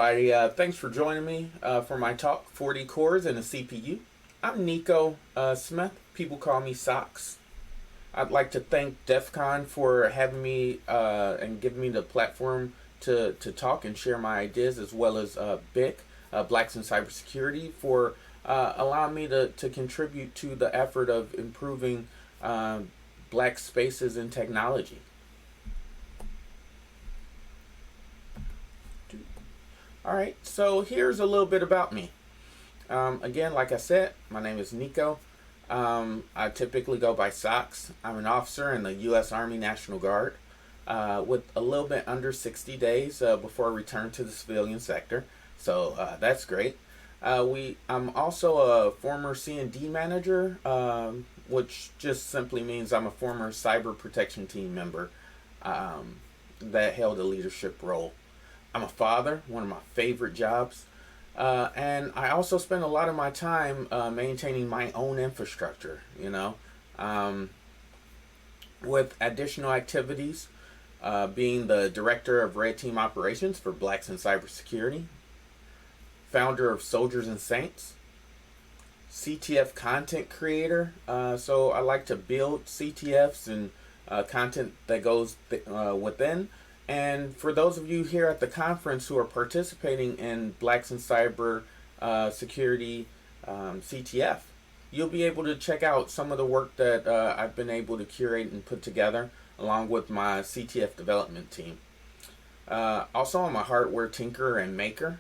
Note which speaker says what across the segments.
Speaker 1: everybody. Thanks for joining me for my talk, 40 cores and a CPU. I'm Nico Smith. People call me Sox. I'd like to thank DEF CON for having me and giving me the platform to talk and share my ideas, as well as BIC, Blacks in Cybersecurity, for allowing me to contribute to the effort of improving black spaces in technology. Alright, so here's a little bit about me. Again, like I said, my name is Nico. I typically go by Sox. I'm an officer in the U.S. Army National Guard with a little bit under 60 days before I return to the civilian sector. So that's great. I'm also a former C&D manager, which just simply means I'm a former cyber protection team member that held a leadership role. I'm a father, one of my favorite jobs, and I also spend a lot of my time maintaining my own infrastructure, with additional activities, being the director of Red Team Operations for Blacks in Cybersecurity, founder of Soldiers and Saints, CTF content creator, so I like to build CTFs and content that goes within. And for those of you here at the conference who are participating in Blacks in Cyber Security CTF, you'll be able to check out some of the work that I've been able to curate and put together along with my CTF development team. Also, I'm a hardware tinkerer and maker.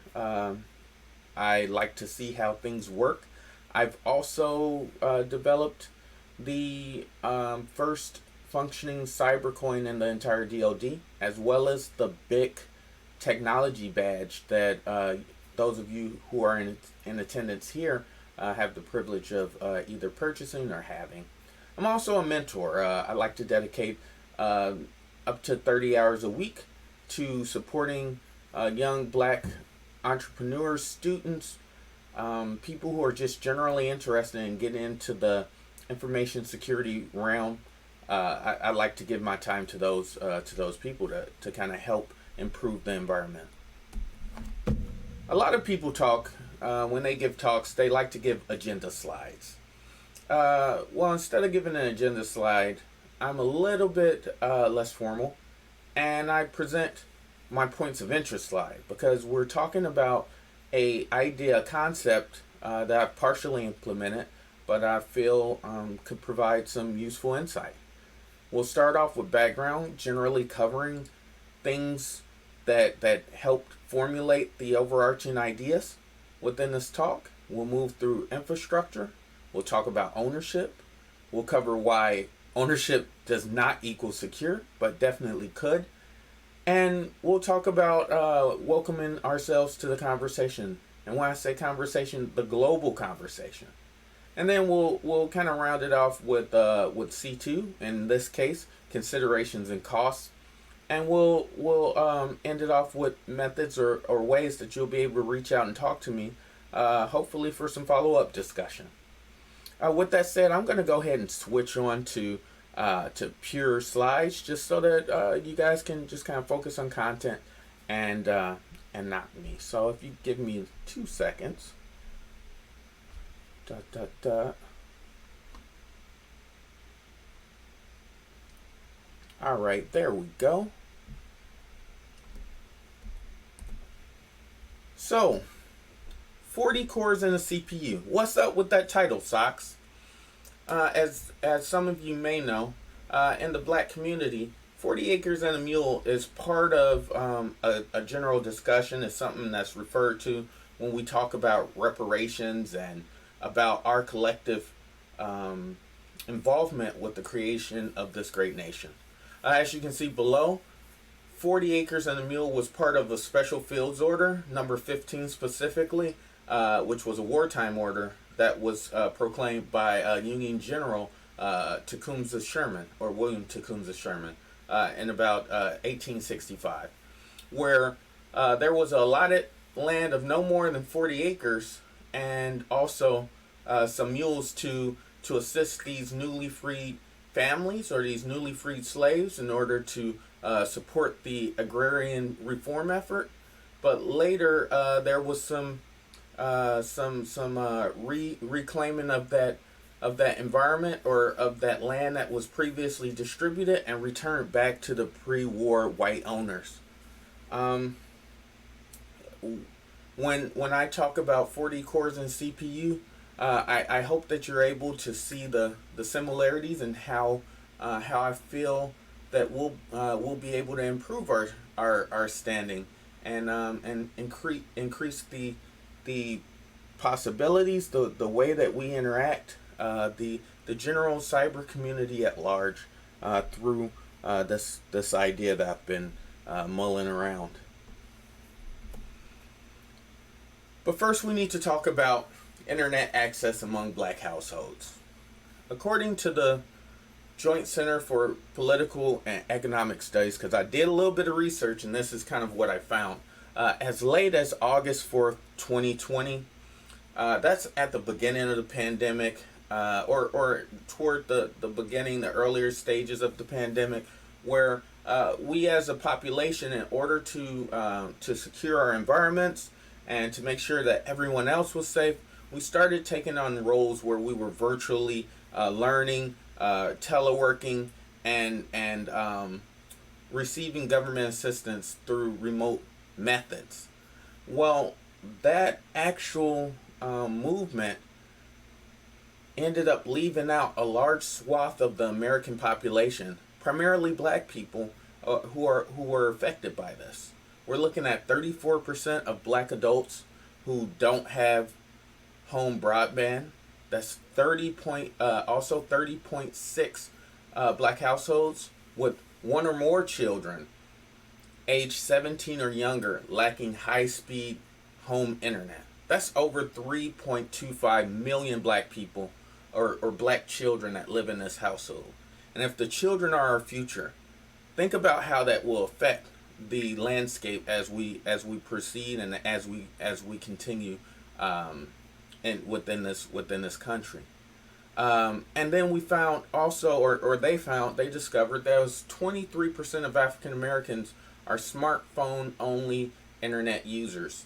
Speaker 1: I like to see how things work. I've also developed the first functioning cybercoin in the entire DoD, as well as the BIC technology badge that those of you who are in attendance here have the privilege of either purchasing or having. I'm also a mentor. I like to dedicate up to 30 hours a week to supporting young black entrepreneurs, students, people who are just generally interested in getting into the information security realm. I like to give my time to those people to kind of help improve the environment. A lot of people talk, when they give talks, they like to give agenda slides. Well, instead of giving an agenda slide, I'm a little bit less formal, and I present my points of interest slide, because we're talking about a concept that I've partially implemented, but I feel could provide some useful insight. We'll start off with background, generally covering things that helped formulate the overarching ideas within this talk. We'll move through infrastructure. We'll talk about ownership. We'll cover why ownership does not equal secure, but definitely could. And we'll talk about welcoming ourselves to the conversation. And when I say conversation, the global conversation. And then we'll kind of round it off with C2, in this case, considerations and costs. And we'll end it off with methods or ways that you'll be able to reach out and talk to me, hopefully for some follow-up discussion. With that said, I'm going to go ahead and switch on to pure slides, just so that you guys can just kind of focus on content and not me. So if you give me 2 seconds. All right, there we go. So, 40 cores in a CPU. What's up with that title, Sox? As some of you may know, in the black community, 40 acres and a mule is part of a general discussion. It's something that's referred to when we talk about reparations and about our collective involvement with the creation of this great nation. As you can see below, 40 acres and a mule was part of a special fields order, number 15 specifically, which was a wartime order that was proclaimed by Union General Tecumseh Sherman, or William Tecumseh Sherman, in about 1865, where there was allotted land of no more than 40 acres and also some mules to assist these newly freed families or these newly freed slaves in order to support the agrarian reform effort but later there was some reclaiming of that environment, or of that land that was previously distributed, and returned back to the pre-war white owners. Um, when I talk about 40 cores in CPU, I hope that you're able to see the similarities, and how I feel that we'll be able to improve our standing, and increase the possibilities, the way that we interact, the general cyber community at large, through this idea that I've been mulling around. But first, we need to talk about internet access among black households. According to the Joint Center for Political and Economic Studies, because I did a little bit of research and this is kind of what I found, as late as August 4th, 2020, that's at the beginning of the pandemic, or toward the beginning, the earlier stages of the pandemic, where we as a population, in order to secure our environments and to make sure that everyone else was safe, we started taking on roles where we were virtually learning, teleworking, and receiving government assistance through remote methods. Well, that actual movement ended up leaving out a large swath of the American population, primarily black people, who were affected by this. We're looking at 34% of black adults who don't have home broadband. That's 30.6 black households with one or more children age 17 or younger lacking high-speed home internet. That's over 3.25 million black people, or black children, that live in this household. And if the children are our future, think about how that will affect the landscape as we proceed, and as we continue within this country. And then we found also, or they discovered, that was 23% of African Americans are smartphone only internet users.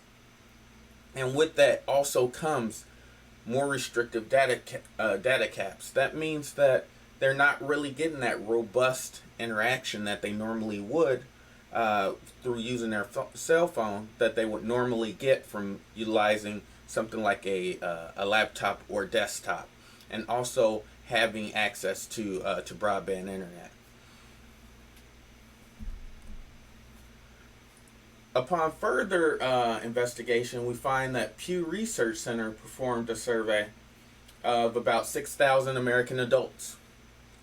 Speaker 1: And with that also comes more restrictive data caps. That means that they're not really getting that robust interaction that they normally would through using their cell phone, that they would normally get from utilizing something like a laptop or desktop, and also having access to broadband internet. Upon further investigation, we find that Pew Research Center performed a survey of about 6,000 American adults.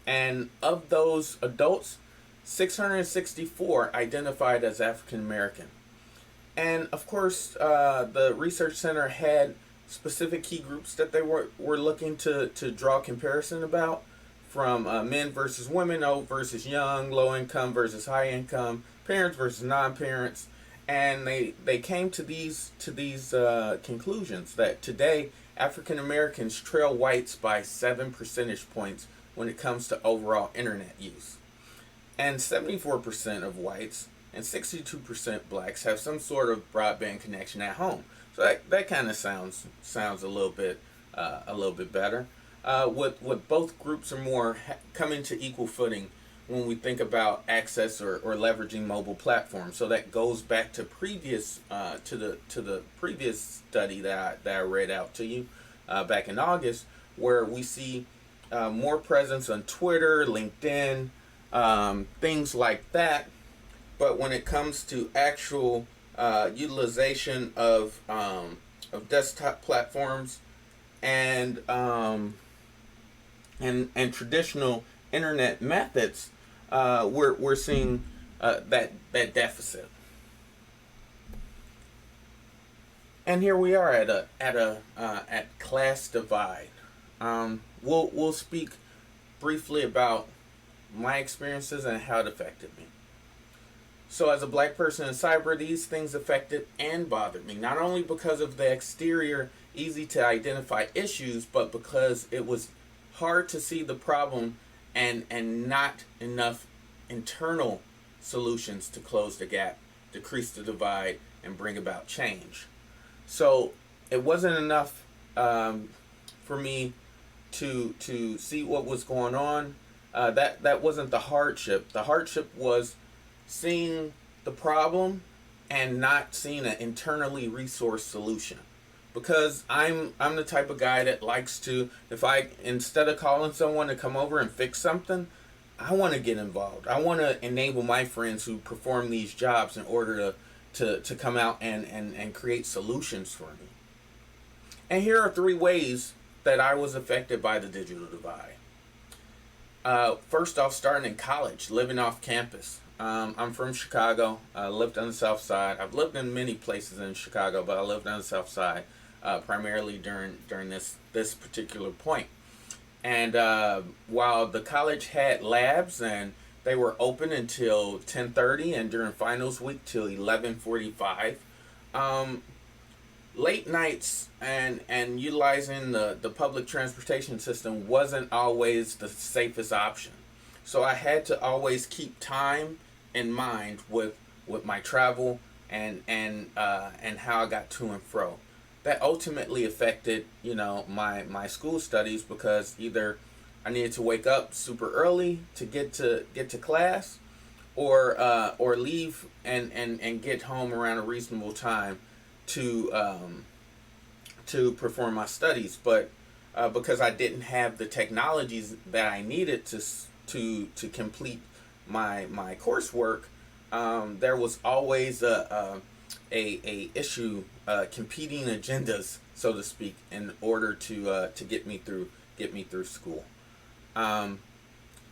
Speaker 1: And of those adults, 664 identified as African American. And of course, the research center had specific key groups that they were looking to draw comparison about, from men versus women, old versus young, low income versus high income, parents versus non-parents. And they came to these conclusions that today African Americans trail whites by 7 percentage points when it comes to overall internet use. And 74% of whites and 62% blacks have some sort of broadband connection at home. So that kind of sounds a little bit better. With both groups are more coming to equal footing when we think about access or leveraging mobile platforms. So that goes back to previous to the previous study that I read out to you back in August, where we see more presence on Twitter, LinkedIn, things like that. But when it comes to actual utilization of desktop platforms and traditional internet methods, we're seeing that deficit. And here we are at class divide. We'll speak briefly about my experiences and how it affected me. So as a black person in cyber, these things affected and bothered me, not only because of the exterior, easy to identify issues, but because it was hard to see the problem and not enough internal solutions to close the gap, decrease the divide, and bring about change. So it wasn't enough for me to see what was going on. That wasn't the hardship. The hardship was seeing the problem and not seeing an internally resourced solution. Because I'm the type of guy that likes to, if I, instead of calling someone to come over and fix something, I want to get involved. I want to enable my friends who perform these jobs in order to come out and create solutions for me. And here are 3 ways that I was affected by the digital divide. First off, starting in college, living off campus. I'm from Chicago. I lived on the South Side. I've lived in many places in Chicago, but I lived on the South Side primarily during this particular point. And while the college had labs and they were open until 10:30 and during finals week till 11:45, late nights and utilizing the public transportation system wasn't always the safest option. So I had to always keep time in mind with my travel and how I got to and fro. That ultimately affected, my school studies, because either I needed to wake up super early to get to class, or leave and get home around a reasonable time to perform my studies. But because I didn't have the technologies that I needed to complete my coursework, there was always a issue, competing agendas, so to speak, in order to get me through school.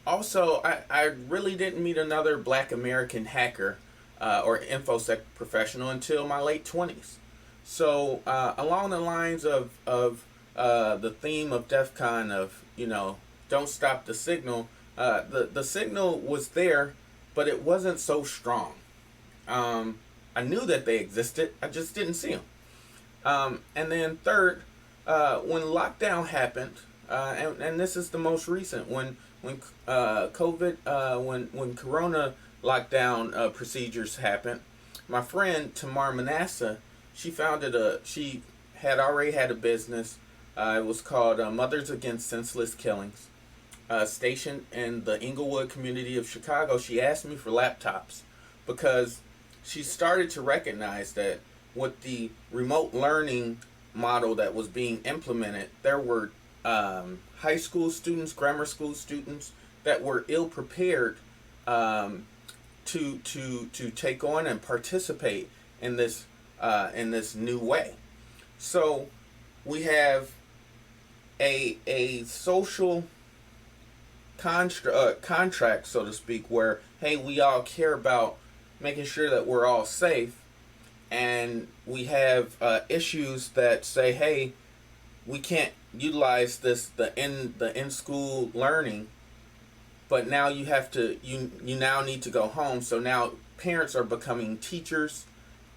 Speaker 1: Also, I really didn't meet another Black American hacker or InfoSec professional until my late 20s. So along the lines of the theme of DEF CON of, don't stop the signal, the signal was there, but it wasn't so strong. I knew that they existed, I just didn't see them. And then third, when lockdown happened, and this is the most recent, when COVID, when Corona lockdown procedures happened, my friend Tamar Manasseh, she had already had a business. It was called Mothers Against Senseless Killings. Stationed in the Inglewood community of Chicago. She asked me for laptops because she started to recognize that with the remote learning model that was being implemented, there were high school students, grammar school students that were ill prepared to take on and participate in this new way. So we have a social contract, so to speak, where, hey, we all care about making sure that we're all safe, and we have issues that say, hey, we can't utilize the in school learning, but now you now need to go home. So now parents are becoming teachers,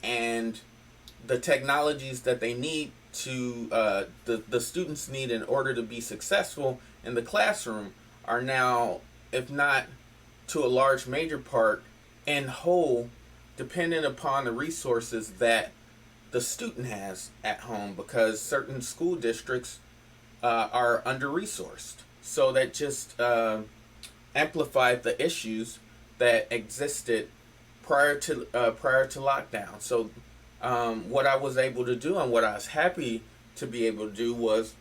Speaker 1: and the technologies that they need to the students need in order to be successful in the classroom are now, if not to a large major part, in whole, dependent upon the resources that the student has at home, because certain school districts are under-resourced. So that just amplified the issues that existed prior to lockdown. So what I was able to do, and what I was happy to be able to do, was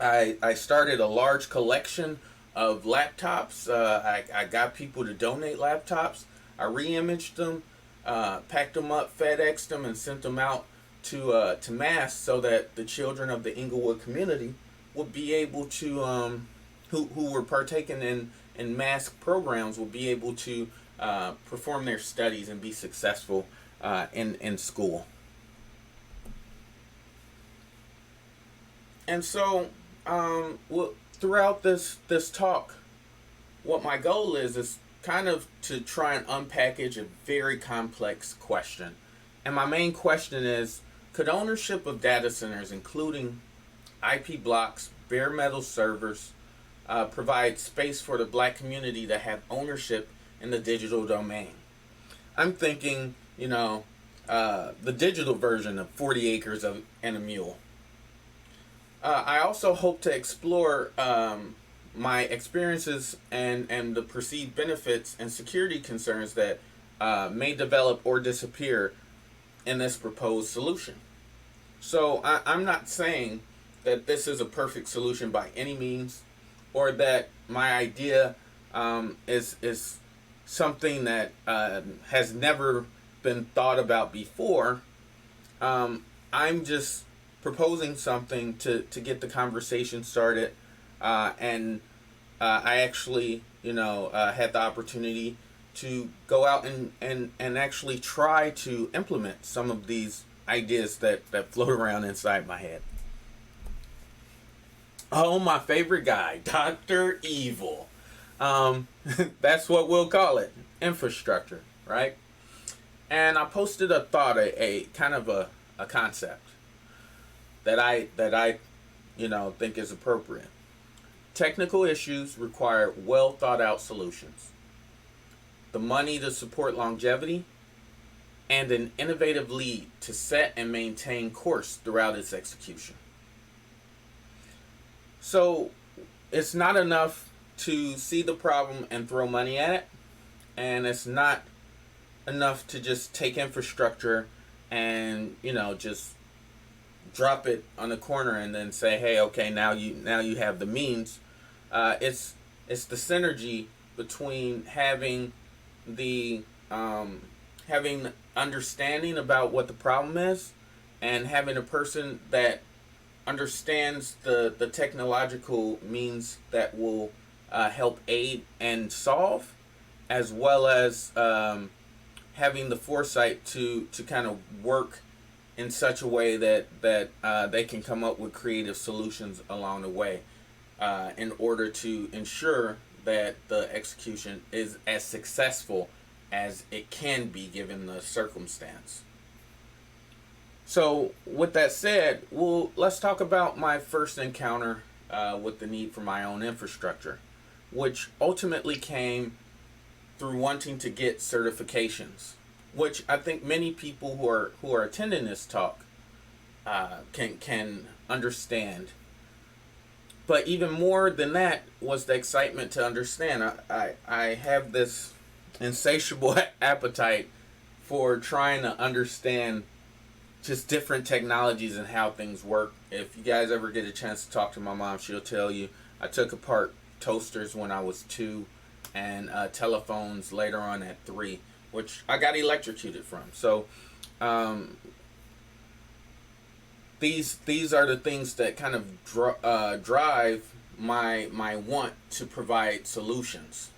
Speaker 1: I started a large collection of laptops. I got people to donate laptops. I re-imaged them, packed them up, FedExed them, and sent them out to Mass, so that the children of the Inglewood community would be able to, who were partaking in Mass programs, would be able to perform their studies and be successful in school. And so, throughout this talk, what my goal is kind of to try and unpackage a very complex question. And my main question is, could ownership of data centers, including IP blocks, bare metal servers, provide space for the Black community to have ownership in the digital domain? I'm thinking, the digital version of 40 Acres and a Mule. I also hope to explore my experiences and the perceived benefits and security concerns that may develop or disappear in this proposed solution. So I'm not saying that this is a perfect solution by any means, or that my idea is something that has never been thought about before. I'm just proposing something to get the conversation started, and I actually, had the opportunity to go out and actually try to implement some of these ideas that float around inside my head. Oh, my favorite guy, Dr. Evil. That's what we'll call it, infrastructure, right? And I posted a thought, a kind of a concept that I think is appropriate. Technical issues require well thought out solutions, the money to support longevity, and an innovative lead to set and maintain course throughout its execution. So it's not enough to see the problem and throw money at it, and it's not enough to just take infrastructure and just drop it on the corner and then say, hey, okay, now you have the means. It's the synergy between having the having understanding about what the problem is, and having a person that understands the technological means that will help aid and solve, as well as having the foresight to kind of work in such a way that they can come up with creative solutions along the way, in order to ensure that the execution is as successful as it can be given the circumstance. So with that said, let's talk about my first encounter with the need for my own infrastructure, which ultimately came through wanting to get certifications, which I think many people who are attending this talk can understand. But even more than that was the excitement to understand. I have this insatiable appetite for trying to understand just different technologies and how things work. If you guys ever get a chance to talk to my mom, she'll tell you I took apart toasters when I was 2, and telephones later on at 3, which I got electrocuted from. So these are the things that kind of drive my want to provide solutions,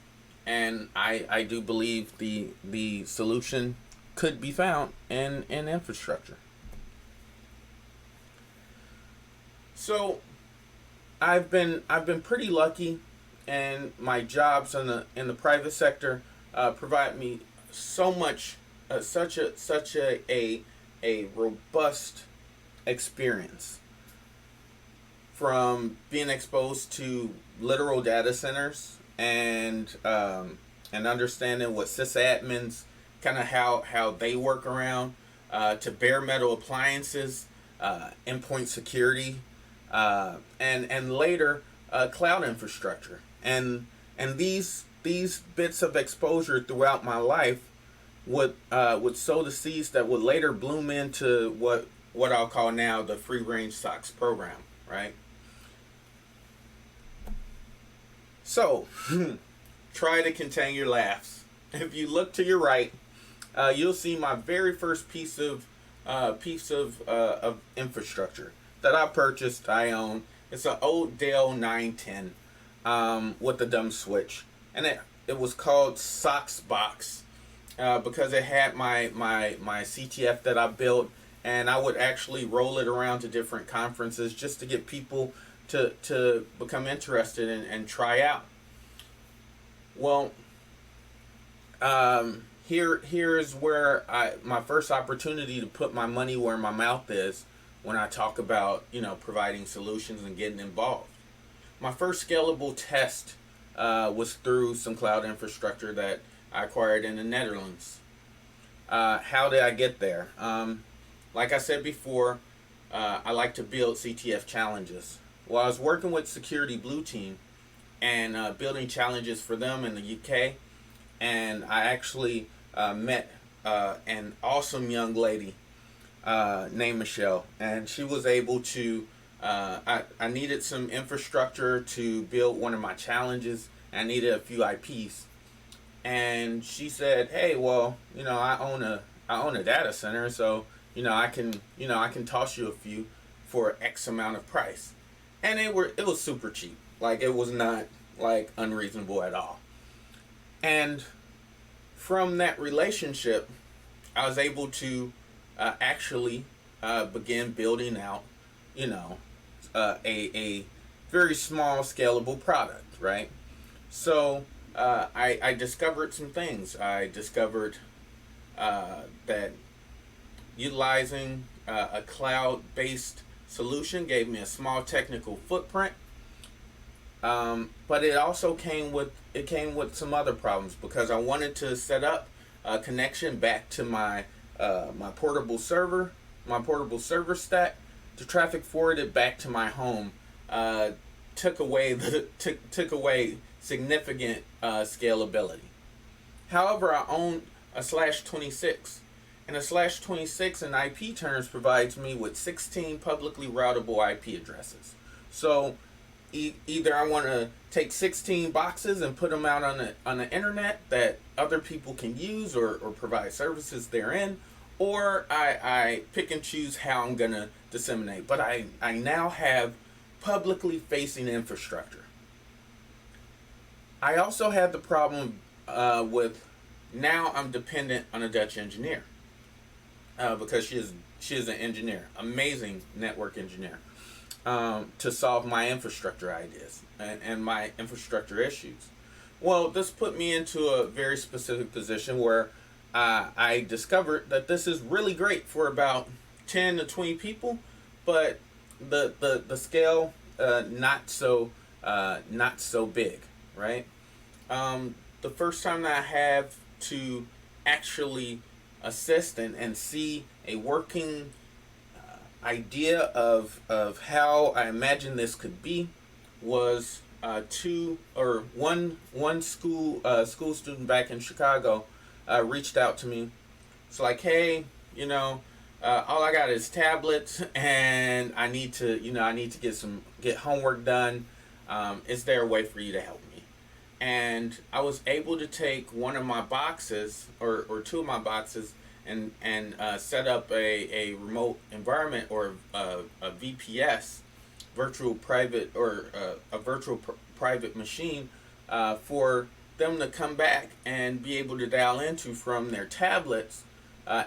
Speaker 1: and I do believe the solution could be found in infrastructure. So I've been pretty lucky, and my jobs in the private sector provide me so much, such a robust experience, from being exposed to literal data centers and understanding what sysadmins, kind of how they work around, to bare metal appliances, endpoint security, and later cloud infrastructure, and these bits of exposure throughout my life would sow the seeds that would later bloom into what I'll call now the free range SOX program, right? So try to contain your laughs. If you look to your right, you'll see my very first piece of infrastructure that I purchased. I own. It's an old Dell 910 with a dumb switch, and it was called Soxbox because it had my CTF that I built, and I would actually roll it around to different conferences just to get people to become interested and try out. Well, here is where my first opportunity to put my money where my mouth is when I talk about providing solutions and getting involved. My first scalable test was through some cloud infrastructure that I acquired in the Netherlands. How did I get there? Like I said before, I like to build CTF challenges. Well, I was working with Security Blue Team and building challenges for them in the UK, and I actually met an awesome young lady named Michelle, and she was able to. I needed some infrastructure to build one of my challenges. I needed a few IPs, and she said, "Hey, well, I own a data center, so I can toss you a few for X amount of price," and it was super cheap. Like, it was not like unreasonable at all. And from that relationship, I was able to actually begin building out, a very small scalable product, right? So I discovered some things. I discovered that utilizing a cloud-based solution gave me a small technical footprint, but it also came with some other problems, because I wanted to set up a connection back to my portable server stack to traffic forward it back to my home. Took away significant scalability. However, I own a /26, and a /26 in IP terms provides me with 16 publicly routable IP addresses. So either I want to take 16 boxes and put them out on the internet that other people can use or provide services therein, or I pick and choose how I'm going to disseminate. But I now have publicly facing infrastructure. I also had the problem with, now I'm dependent on a Dutch engineer because she is an engineer, amazing network engineer, to solve my infrastructure ideas and my infrastructure issues. Well, this put me into a very specific position where I discovered that this is really great for about 10 to 20 people, but the scale not so big, right? The first time that I have to actually assist and see a working idea of how I imagine this could be was one school student back in Chicago reached out to me. It's like, hey, all I got is tablets, and I need to get homework done. Is there a way for you to help me? And I was able to take one of my boxes or two of my boxes and set up a remote environment, or a VPS, virtual private, or a virtual private machine for them to come back and be able to dial into from their tablets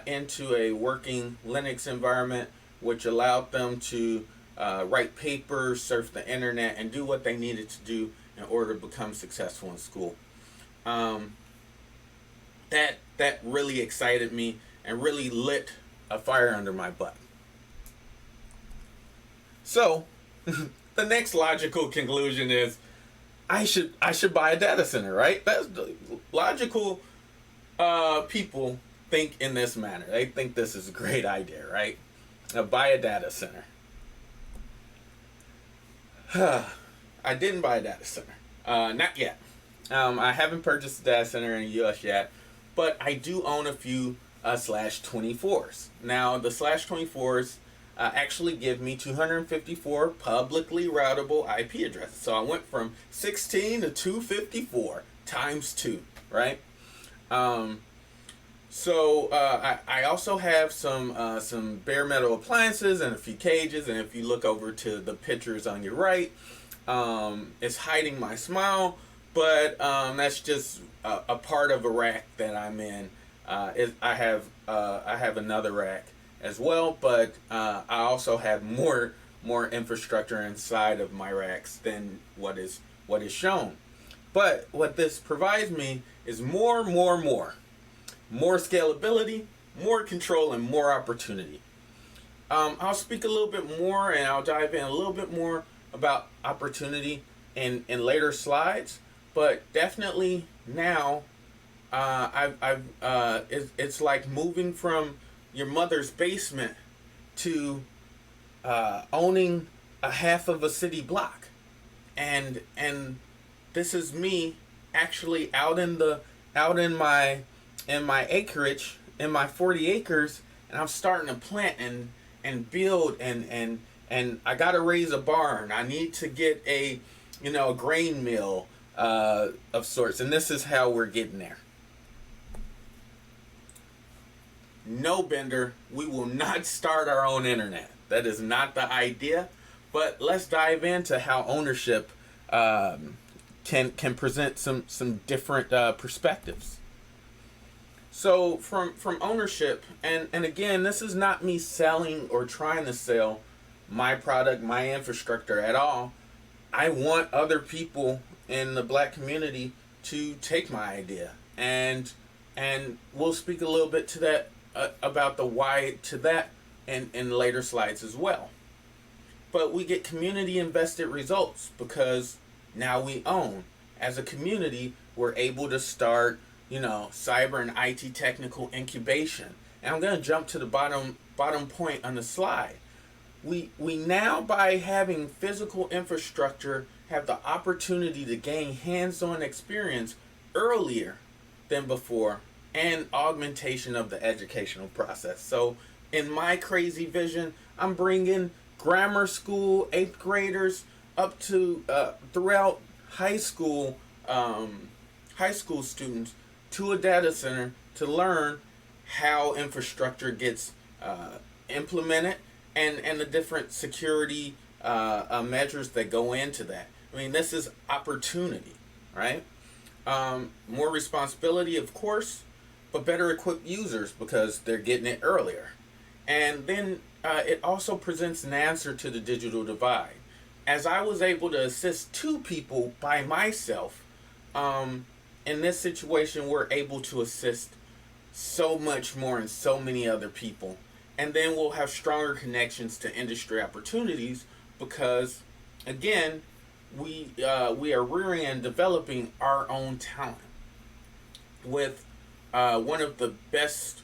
Speaker 1: into a working Linux environment, which allowed them to write papers, surf the internet, and do what they needed to do in order to become successful in school. That really excited me and really lit a fire under my butt. So the next logical conclusion is I should buy a data center, right? That's logical. People think in this manner. They think this is a great idea, right? Buy a data center. I didn't buy a data center. Not yet. I haven't purchased a data center in the US yet, but I do own a few /24s. Now, the /24s actually give me 254 publicly routable IP addresses. So I went from 16 to 254 times 2, right? So I also have some bare metal appliances and a few cages, and if you look over to the pictures on your right, it's hiding my smile, but that's just a part of a rack that I'm in. I have another rack as well, but I also have more infrastructure inside of my racks than what is shown. But what this provides me is more scalability, more control, and more opportunity. I'll speak a little bit more, and I'll dive in a little bit more about opportunity in later slides, but definitely now It's like moving from your mother's basement to owning a half of a city block, and this is me actually out in my acreage, in my 40 acres, and I'm starting to plant and build, and I gotta raise a barn. I need to get a a grain mill of sorts, and this is how we're getting there. No, Bender, we will not start our own internet. That is not the idea. But let's dive into how ownership can present some different perspectives. So from ownership, and again, this is not me selling or trying to sell my product, my infrastructure at all. I want other people in the Black community to take my idea, and we'll speak a little bit to that about the why to that in later slides as well. But we get community invested results because now we own. As a community, we're able to start, cyber and IT technical incubation. And I'm going to jump to the bottom point on the slide. We now, by having physical infrastructure, have the opportunity to gain hands-on experience earlier than before, and augmentation of the educational process. So in my crazy vision, I'm bringing grammar school 8th graders up to throughout high school students to a data center to learn how infrastructure gets implemented, and the different security measures that go into that. I mean, this is opportunity, right? More responsibility, of course, but better equipped users because they're getting it earlier. And then it also presents an answer to the digital divide. As I was able to assist 2 people by myself, in this situation, we're able to assist so much more and so many other people. And then we'll have stronger connections to industry opportunities because, again, we are rearing and developing our own talent. With one of the best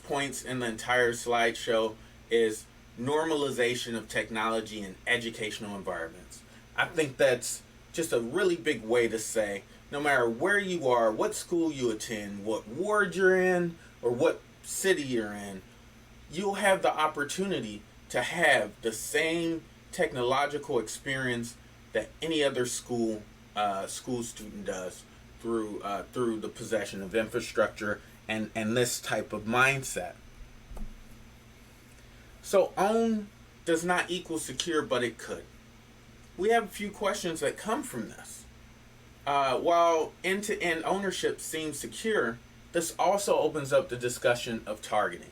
Speaker 1: points in the entire slideshow is normalization of technology in educational environments. I think that's just a really big way to say, no matter where you are, what school you attend, what ward you're in, or what city you're in, you'll have the opportunity to have the same technological experience that any other school student does through the possession of infrastructure and this type of mindset. So own does not equal secure, but it could. We have a few questions that come from this. While end-to-end ownership seems secure, this also opens up the discussion of targeting.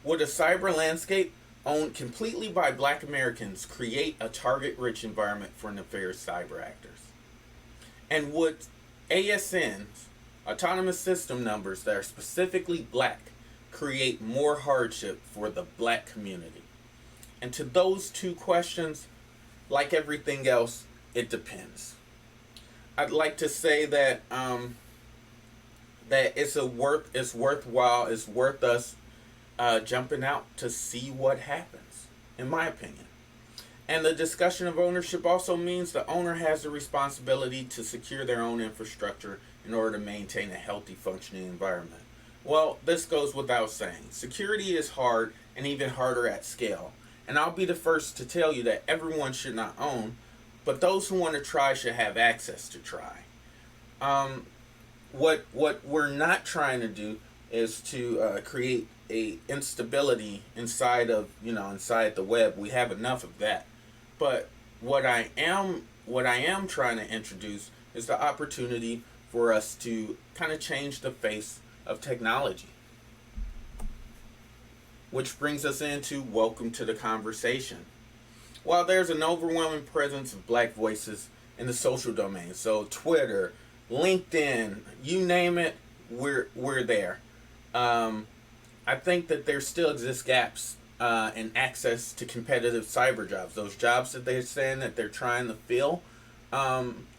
Speaker 1: Would a cyber landscape owned completely by Black Americans create a target-rich environment for nefarious cyber actors? And would ASNs, autonomous system numbers that are specifically Black, create more hardship for the Black community? And to those 2 questions, like everything else, it depends. I'd like to say that that it's worthwhile, it's worth us jumping out to see what happens, in my opinion. And the discussion of ownership also means the owner has the responsibility to secure their own infrastructure in order to maintain a healthy, functioning environment. Well, this goes without saying. Security is hard, and even harder at scale. And I'll be the first to tell you that everyone should not own, but those who want to try should have access to try. What we're not trying to do is to create a instability inside the web. We have enough of that. But what I am trying to introduce is the opportunity for us to kind of change the face of technology. Which brings us into welcome to the conversation. While there's an overwhelming presence of Black voices in the social domain, so Twitter, LinkedIn, you name it, we're there. I think that there still exists gaps in access to competitive cyber jobs. Those jobs that they're saying that they're trying to fill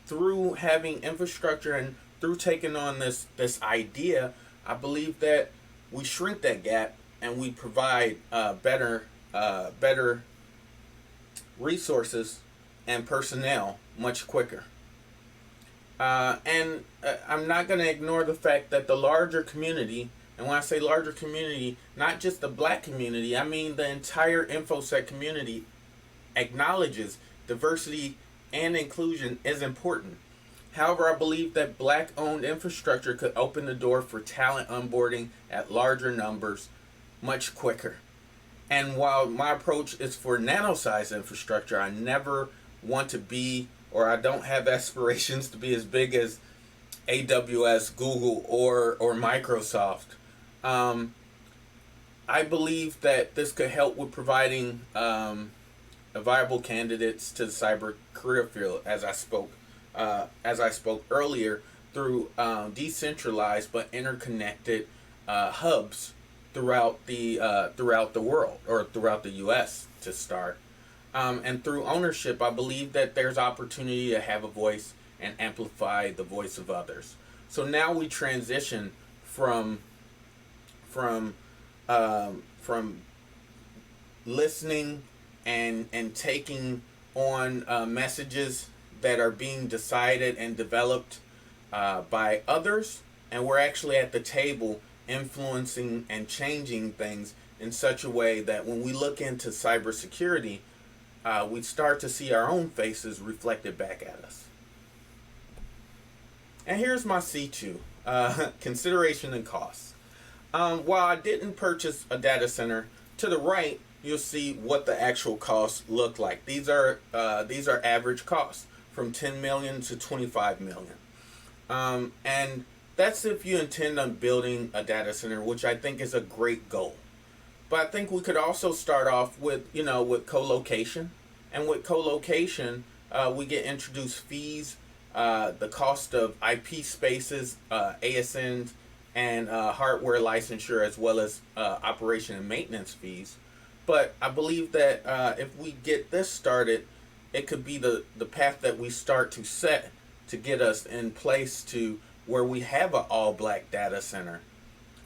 Speaker 1: through having infrastructure and through taking on this idea, I believe that we shrink that gap and we provide better resources and personnel much quicker. And I'm not going to ignore the fact that the larger community, and when I say larger community, not just the black community, I mean the entire InfoSec community, acknowledges diversity and inclusion is important. However, I believe that black-owned infrastructure could open the door for talent onboarding at larger numbers much quicker. And while my approach is for nano-sized infrastructure, I never want to be, or I don't have aspirations to be as big as AWS, Google, or Microsoft. I believe that this could help with providing viable candidates to the cyber career field, as I spoke earlier, through decentralized but interconnected hubs throughout the world, or throughout the U.S. to start. And through ownership, I believe that there's opportunity to have a voice and amplify the voice of others. So now we transition from listening and taking on messages that are being decided and developed by others, and we're actually at the table influencing and changing things in such a way that when we look into cybersecurity, we start to see our own faces reflected back at us. And here's my C2, consideration and costs. While I didn't purchase a data center, to the right you'll see what the actual costs look like. These are average costs from 10 million to 25 million. And that's if you intend on building a data center, which I think is a great goal. But I think we could also start off with co-location. And with co-location, we get introduced fees, the cost of IP spaces, ASNs, and hardware licensure, as well as operation and maintenance fees. But I believe that if we get this started, it could be the path that we start to set to get us in place to where we have an all-black data center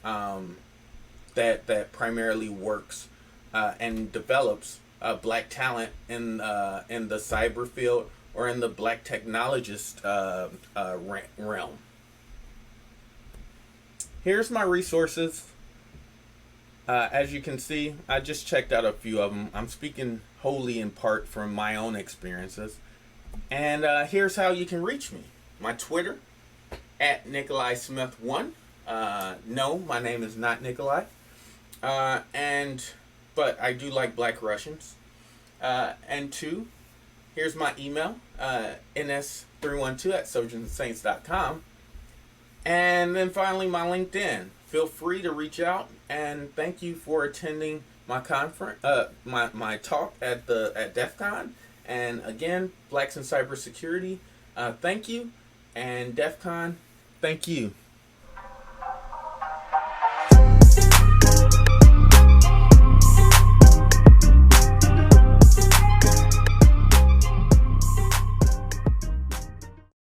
Speaker 1: that primarily works and develops black talent in the cyber field or in the black technologist realm. Here's my resources. As you can see, I just checked out a few of them. I'm speaking wholly in part from my own experiences. And here's how you can reach me. My Twitter, at Nikolai Smith 1. No, my name is not Nikolai. But I do like Black Russians. And 2, here's my email, ns312@soldiersandsaints.com. And then finally, my LinkedIn. Feel free to reach out, and thank you for attending my conference, my talk at DEF CON. And again, Blacks in Cybersecurity, thank you, and DEF CON, thank you.